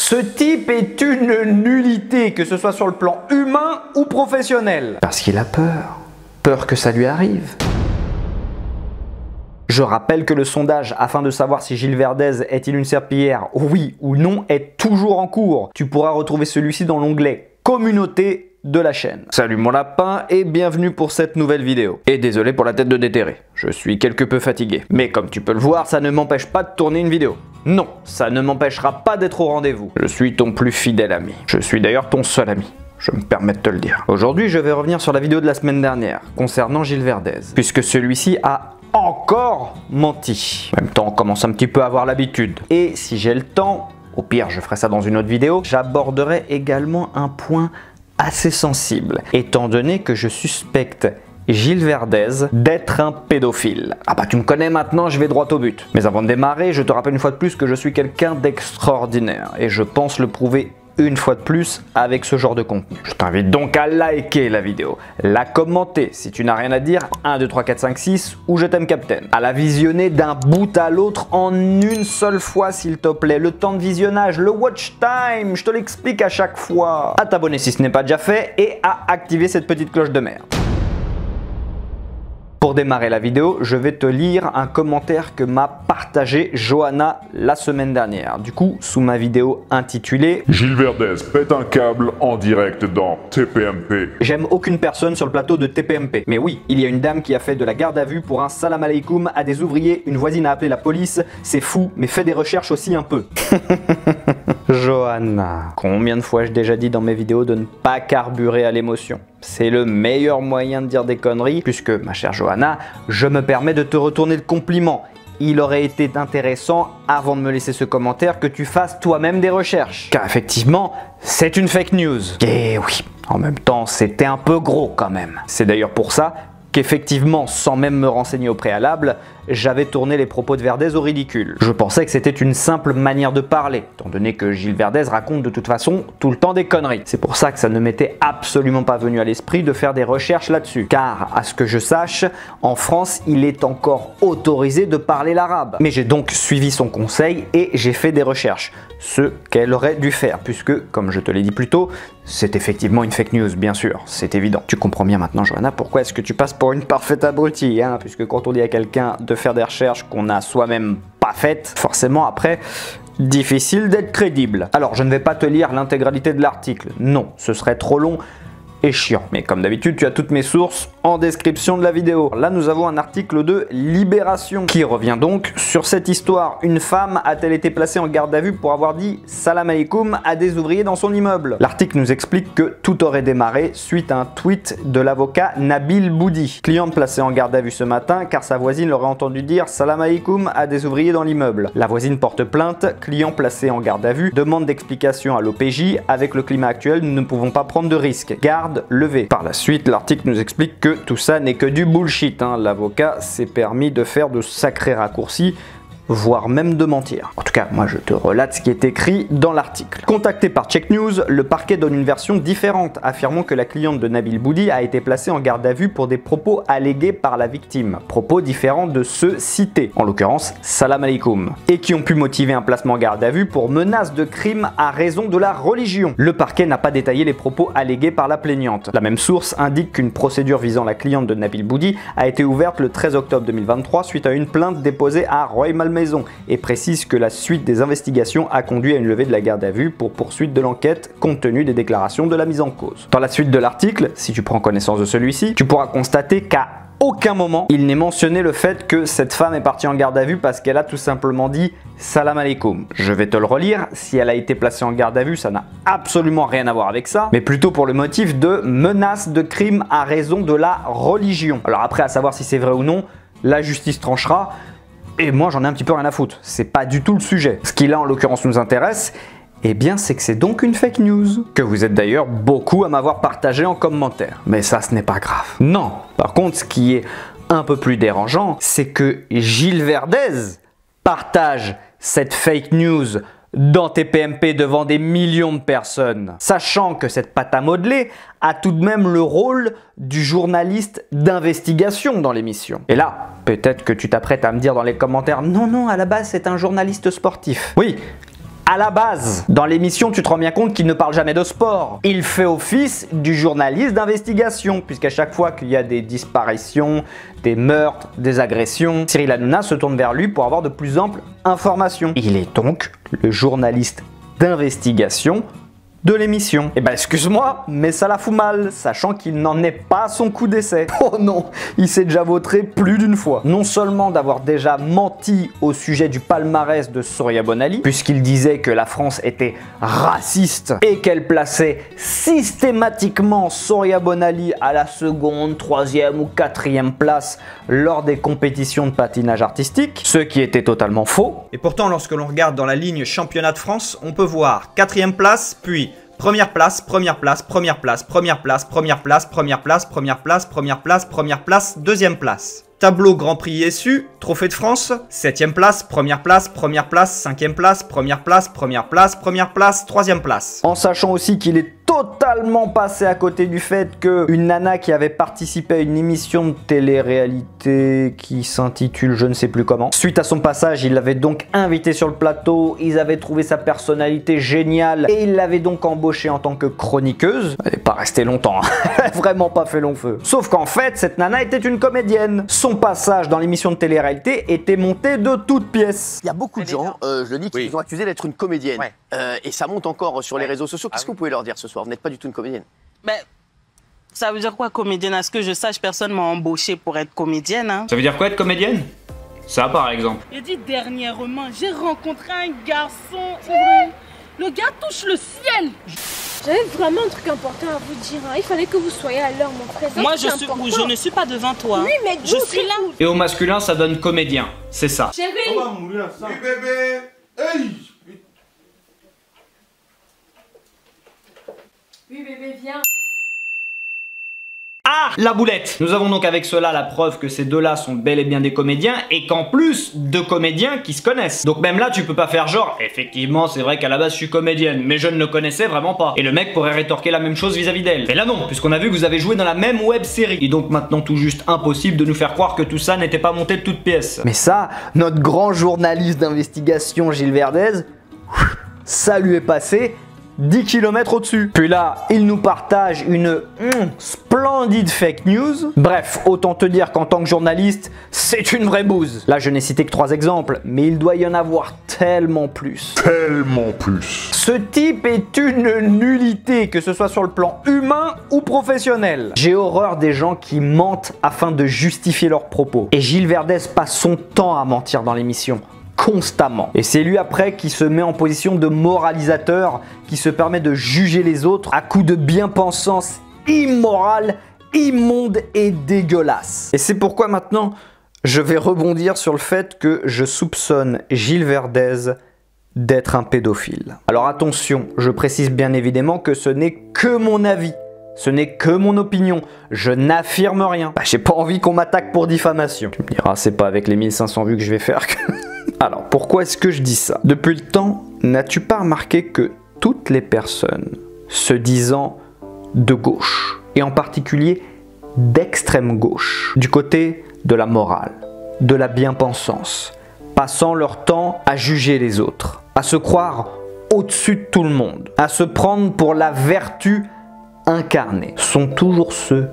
Ce type est une nullité, que ce soit sur le plan humain ou professionnel. Parce qu'il a peur. Peur que ça lui arrive. Je rappelle que le sondage afin de savoir si Gilles Verdez est-il une serpillière, oui ou non, est toujours en cours. Tu pourras retrouver celui-ci dans l'onglet Communauté de la chaîne. Salut mon lapin et bienvenue pour cette nouvelle vidéo. Et désolé pour la tête de déterré, je suis quelque peu fatigué. Mais comme tu peux le voir, ça ne m'empêche pas de tourner une vidéo. Non, ça ne m'empêchera pas d'être au rendez-vous. Je suis ton plus fidèle ami. Je suis d'ailleurs ton seul ami. Je me permets de te le dire. Aujourd'hui, je vais revenir sur la vidéo de la semaine dernière, concernant Gilles Verdez, puisque celui-ci a encore menti. En même temps, on commence un petit peu à avoir l'habitude. Et si j'ai le temps, au pire, je ferai ça dans une autre vidéo, j'aborderai également un point assez sensible, étant donné que je suspecte Gilles Verdez d'être un pédophile. Ah bah tu me connais maintenant, je vais droit au but. Mais avant de démarrer, je te rappelle une fois de plus que je suis quelqu'un d'extraordinaire et je pense le prouver une fois de plus avec ce genre de contenu. Je t'invite donc à liker la vidéo, la commenter si tu n'as rien à dire, 1, 2, 3, 4, 5, 6 ou je t'aime Captain. À la visionner d'un bout à l'autre en une seule fois s'il te plaît. Le temps de visionnage, le watch time, je te l'explique à chaque fois. À t'abonner si ce n'est pas déjà fait et à activer cette petite cloche de merde. Pour démarrer la vidéo, je vais te lire un commentaire que m'a partagé Johanna la semaine dernière. Du coup, sous ma vidéo intitulée Gilles Verdez pète un câble en direct dans TPMP. J'aime aucune personne sur le plateau de TPMP. Mais oui, il y a une dame qui a fait de la garde à vue pour un salam alaikum à des ouvriers. Une voisine a appelé la police. C'est fou, mais fais des recherches aussi un peu. Johanna, combien de fois j'ai déjà dit dans mes vidéos de ne pas carburer à l'émotion? C'est le meilleur moyen de dire des conneries, puisque, ma chère Johanna, je me permets de te retourner le compliment. Il aurait été intéressant, avant de me laisser ce commentaire, que tu fasses toi-même des recherches. Car effectivement, c'est une fake news. Et oui, en même temps, c'était un peu gros quand même. C'est d'ailleurs pour ça qu'effectivement, sans même me renseigner au préalable, j'avais tourné les propos de Verdez au ridicule. Je pensais que c'était une simple manière de parler, étant donné que Gilles Verdez raconte de toute façon tout le temps des conneries. C'est pour ça que ça ne m'était absolument pas venu à l'esprit de faire des recherches là-dessus. Car, à ce que je sache, en France, il est encore autorisé de parler l'arabe. Mais j'ai donc suivi son conseil et j'ai fait des recherches. Ce qu'elle aurait dû faire, puisque, comme je te l'ai dit plus tôt, c'est effectivement une fake news, bien sûr, c'est évident. Tu comprends bien maintenant, Johanna, pourquoi est-ce que tu passes pour une parfaite abrutie, hein, puisque quand on dit à quelqu'un de faire des recherches qu'on n'a soi-même pas faites, forcément après, difficile d'être crédible. Alors, je ne vais pas te lire l'intégralité de l'article, non, ce serait trop long et chiant. Mais comme d'habitude, tu as toutes mes sources en description de la vidéo. Là, nous avons un article de Libération qui revient donc sur cette histoire. Une femme a-t-elle été placée en garde à vue pour avoir dit salam alaikum à des ouvriers dans son immeuble? L'article nous explique que tout aurait démarré suite à un tweet de l'avocat Nabil Boudi. Cliente placée en garde à vue ce matin car sa voisine l'aurait entendu dire salam alaikum à des ouvriers dans l'immeuble. La voisine porte plainte, client placé en garde à vue, demande d'explication à l'OPJ. Avec le climat actuel, nous ne pouvons pas prendre de risques. Garde levée. Par la suite, l'article nous explique que tout ça n'est que du bullshit. L'avocat s'est permis de faire de sacrés raccourcis, voire même de mentir. En tout cas, moi je te relate ce qui est écrit dans l'article. Contacté par Check News, le parquet donne une version différente, affirmant que la cliente de Nabil Boudi a été placée en garde à vue pour des propos allégués par la victime. Propos différents de ceux cités, en l'occurrence salam alaikum, et qui ont pu motiver un placement en garde à vue pour menace de crime à raison de la religion. Le parquet n'a pas détaillé les propos allégués par la plaignante. La même source indique qu'une procédure visant la cliente de Nabil Boudi a été ouverte le 13 octobre 2023 suite à une plainte déposée à Rueil-Malmaison et précise que la suite des investigations a conduit à une levée de la garde à vue pour poursuite de l'enquête compte tenu des déclarations de la mise en cause. Dans la suite de l'article, si tu prends connaissance de celui-ci, tu pourras constater qu'à aucun moment il n'est mentionné le fait que cette femme est partie en garde à vue parce qu'elle a tout simplement dit salam alaikum. Je vais te le relire, si elle a été placée en garde à vue, ça n'a absolument rien à voir avec ça, mais plutôt pour le motif de menace de crime à raison de la religion. Alors après, à savoir si c'est vrai ou non, la justice tranchera. Et moi j'en ai un petit peu rien à foutre, c'est pas du tout le sujet. Ce qui là en l'occurrence nous intéresse, eh bien c'est que c'est donc une fake news, que vous êtes d'ailleurs beaucoup à m'avoir partagé en commentaire. Mais ça ce n'est pas grave. Non, par contre ce qui est un peu plus dérangeant, c'est que Gilles Verdez partage cette fake news dans TPMP devant des millions de personnes, sachant que cette pâte à modeler a tout de même le rôle du journaliste d'investigation dans l'émission. Et là, peut-être que tu t'apprêtes à me dire dans les commentaires « Non, non, à la base c'est un journaliste sportif ». Oui, À la base, dans l'émission, tu te rends bien compte qu'il ne parle jamais de sport. Il fait office du journaliste d'investigation, puisqu'à chaque fois qu'il y a des disparitions, des meurtres, des agressions, Cyril Hanouna se tourne vers lui pour avoir de plus amples informations. Il est donc le journaliste d'investigation de l'émission. Et bah excuse-moi, mais ça la fout mal, sachant qu'il n'en est pas à son coup d'essai. Oh non, il s'est déjà vautré plus d'une fois. Non seulement d'avoir déjà menti au sujet du palmarès de Soria Bonali, puisqu'il disait que la France était raciste et qu'elle plaçait systématiquement Soria Bonali à la seconde, troisième ou quatrième place lors des compétitions de patinage artistique, ce qui était totalement faux. Et pourtant, lorsque l'on regarde dans la ligne championnat de France, on peut voir 4e place, puis première place, première place, première place, première place, première place, première place, première place, première place, première place, deuxième place. Tableau Grand Prix ISU, Trophée de France, 7e place, première place, première place, 5e place, première place, première place, première place, 3e place. En sachant aussi qu'il est totalement passé à côté du fait qu'une nana qui avait participé à une émission de télé-réalité qui s'intitule je ne sais plus comment. Suite à son passage, il l'avait donc invité sur le plateau, ils avaient trouvé sa personnalité géniale et il l'avait donc embauchée en tant que chroniqueuse. Elle n'est pas restée longtemps, elle n'a vraiment pas fait long feu. Sauf qu'en fait, cette nana était une comédienne. Son passage dans l'émission de télé-réalité était monté de toutes pièces. Il y a beaucoup de gens, je le dis, qui vous ont accusé d'être une comédienne. Ouais. Et ça monte encore sur les réseaux sociaux. Qu'est-ce que vous pouvez leur dire ce soir? Vous n'êtes pas du tout une comédienne. Ben, ça veut dire quoi, comédienne? À ce que je sache, personne m'a embauchée pour être comédienne. Hein. Ça veut dire quoi, être comédienne? Ça, par exemple. J'ai dit dernièrement, j'ai rencontré un garçon, c'est vrai. Le gars touche le ciel. J'avais vraiment un truc important à vous dire. Hein. Il fallait que vous soyez à l'heure, mon frère. Moi, je ne suis pas devant toi. Oui, mais je suis là. Et au masculin, ça donne comédien. C'est ça. Chérie. On va mourir ça. Oui, bébé. Hey. Oui, bébé, viens. Ah, la boulette! Nous avons donc avec cela la preuve que ces deux-là sont bel et bien des comédiens et qu'en plus, deux comédiens qui se connaissent. Donc même là, tu peux pas faire genre, effectivement, c'est vrai qu'à la base je suis comédienne, mais je ne le connaissais vraiment pas. Et le mec pourrait rétorquer la même chose vis-à-vis d'elle. Mais là non, puisqu'on a vu que vous avez joué dans la même web série. Et donc maintenant tout juste impossible de nous faire croire que tout ça n'était pas monté de toutes pièces. Mais ça, notre grand journaliste d'investigation Gilles Verdez, ça lui est passé 10 km au-dessus. Puis là, il nous partage une splendide fake news. Bref, autant te dire qu'en tant que journaliste, c'est une vraie bouse. Là, je n'ai cité que 3 exemples, mais il doit y en avoir tellement plus. Tellement plus. Ce type est une nullité, que ce soit sur le plan humain ou professionnel. J'ai horreur des gens qui mentent afin de justifier leurs propos. Et Gilles Verdez passe son temps à mentir dans l'émission. Constamment. Et c'est lui après qui se met en position de moralisateur, qui se permet de juger les autres à coups de bien-pensance immorale, immonde et dégueulasse. Et c'est pourquoi maintenant, je vais rebondir sur le fait que je soupçonne Gilles Verdez d'être un pédophile. Alors attention, je précise bien évidemment que ce n'est que mon avis. Ce n'est que mon opinion, je n'affirme rien. J'ai pas envie qu'on m'attaque pour diffamation. Tu me diras, c'est pas avec les 1500 vues que je vais faire que... Alors, pourquoi est-ce que je dis ça? Depuis le temps, n'as-tu pas remarqué que toutes les personnes se disant de gauche, et en particulier d'extrême gauche, du côté de la morale, de la bien-pensance, passant leur temps à juger les autres, à se croire au-dessus de tout le monde, à se prendre pour la vertu incarnée, sont toujours ceux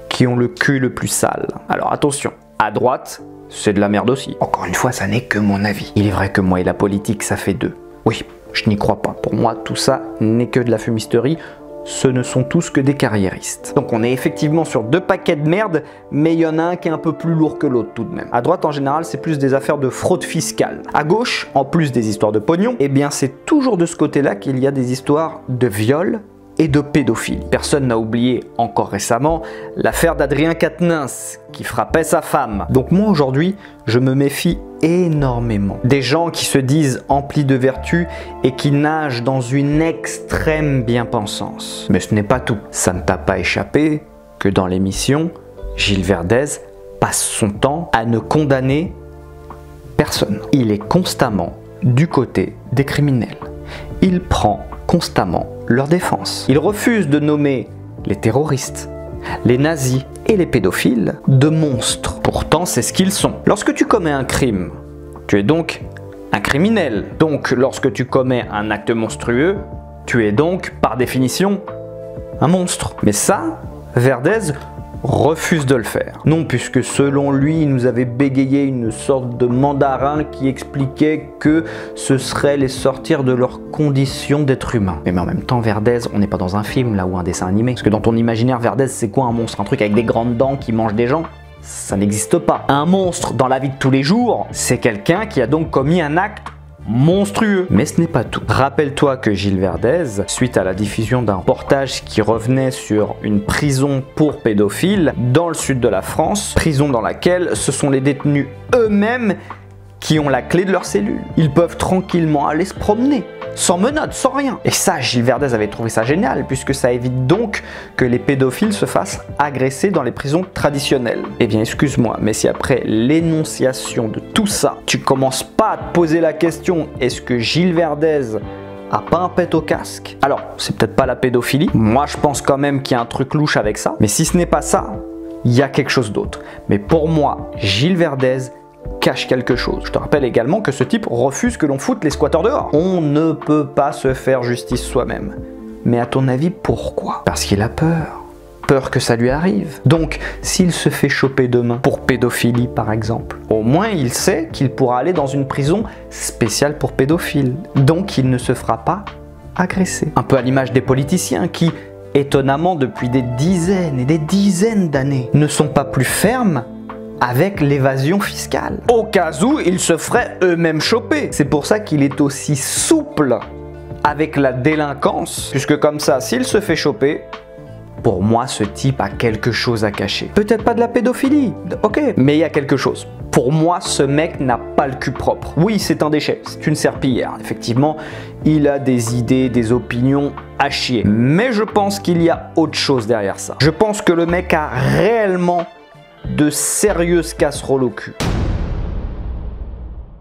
qui ont le cul le plus sale. Alors attention, à droite, c'est de la merde aussi. Encore une fois, ça n'est que mon avis. Il est vrai que moi et la politique, ça fait deux. Oui, je n'y crois pas. Pour moi, tout ça n'est que de la fumisterie. Ce ne sont tous que des carriéristes. Donc on est effectivement sur 2 paquets de merde, mais il y en a un qui est un peu plus lourd que l'autre tout de même. À droite, en général, c'est plus des affaires de fraude fiscale. À gauche, en plus des histoires de pognon, eh bien c'est toujours de ce côté-là qu'il y a des histoires de viol et de pédophilie. Personne n'a oublié, encore récemment, l'affaire d'Adrien Quatennens qui frappait sa femme. Donc moi aujourd'hui, je me méfie énormément des gens qui se disent emplis de vertu et qui nagent dans une extrême bien-pensance. Mais ce n'est pas tout. Ça ne t'a pas échappé que dans l'émission, Gilles Verdez passe son temps à ne condamner personne. Il est constamment du côté des criminels. Il prend constamment leur défense. Il refuse de nommer les terroristes, les nazis et les pédophiles de monstres. Pourtant, c'est ce qu'ils sont. Lorsque tu commets un crime, tu es donc un criminel. Donc lorsque tu commets un acte monstrueux, tu es donc par définition un monstre. Mais ça, Verdez refuse de le faire. Non, puisque selon lui, il nous avait bégayé une sorte de mandarin qui expliquait que ce serait les sortir de leur condition d'être humain. Mais en même temps, Verdez, on n'est pas dans un film là ou un dessin animé. Parce que dans ton imaginaire, Verdez, c'est quoi un monstre? Un truc avec des grandes dents qui mange des gens? Ça n'existe pas. Un monstre dans la vie de tous les jours, c'est quelqu'un qui a donc commis un acte monstrueux. Mais ce n'est pas tout. Rappelle-toi que Gilles Verdez, suite à la diffusion d'un reportage qui revenait sur une prison pour pédophiles dans le sud de la France, prison dans laquelle ce sont les détenus eux-mêmes qui ont la clé de leur cellule. Ils peuvent tranquillement aller se promener, sans menottes, sans rien. Et ça, Gilles Verdez avait trouvé ça génial, puisque ça évite donc que les pédophiles se fassent agresser dans les prisons traditionnelles. Eh bien, excuse-moi, mais si après l'énonciation de tout ça, tu commences pas à te poser la question, est-ce que Gilles Verdez a pas un pet au casque? Alors, c'est peut-être pas la pédophilie. Moi, je pense quand même qu'il y a un truc louche avec ça. Mais si ce n'est pas ça, il y a quelque chose d'autre. Mais pour moi, Gilles Verdez cache quelque chose. Je te rappelle également que ce type refuse que l'on foute les squatteurs dehors. On ne peut pas se faire justice soi-même. Mais à ton avis, pourquoi? Parce qu'il a peur. Peur que ça lui arrive. Donc, s'il se fait choper demain pour pédophilie par exemple, au moins il sait qu'il pourra aller dans une prison spéciale pour pédophiles. Donc il ne se fera pas agresser. Un peu à l'image des politiciens qui, étonnamment depuis des dizaines et des dizaines d'années, ne sont pas plus fermes avec l'évasion fiscale. Au cas où ils se feraient eux-mêmes choper. C'est pour ça qu'il est aussi souple avec la délinquance, puisque comme ça, s'il se fait choper, pour moi, ce type a quelque chose à cacher. Peut-être pas de la pédophilie, ok, mais il y a quelque chose. Pour moi, ce mec n'a pas le cul propre. Oui, c'est un déchet, c'est une serpillière. Effectivement, il a des idées, des opinions à chier. Mais je pense qu'il y a autre chose derrière ça. Je pense que le mec a réellement de sérieuses casseroles au cul.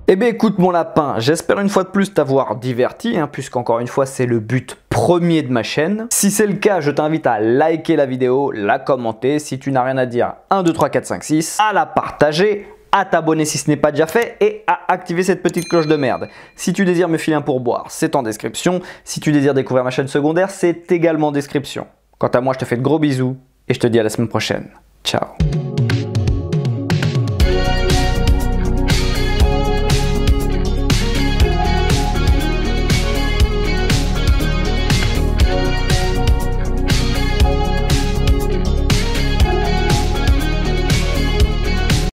Eh bien écoute mon lapin, j'espère une fois de plus t'avoir diverti, puisqu'encore une fois c'est le but premier de ma chaîne. Si c'est le cas, je t'invite à liker la vidéo, la commenter, si tu n'as rien à dire, 1, 2, 3, 4, 5, 6, à la partager, à t'abonner si ce n'est pas déjà fait et à activer cette petite cloche de merde. Si tu désires me filer un pourboire, c'est en description. Si tu désires découvrir ma chaîne secondaire, c'est également en description. Quant à moi, je te fais de gros bisous et je te dis à la semaine prochaine. Ciao.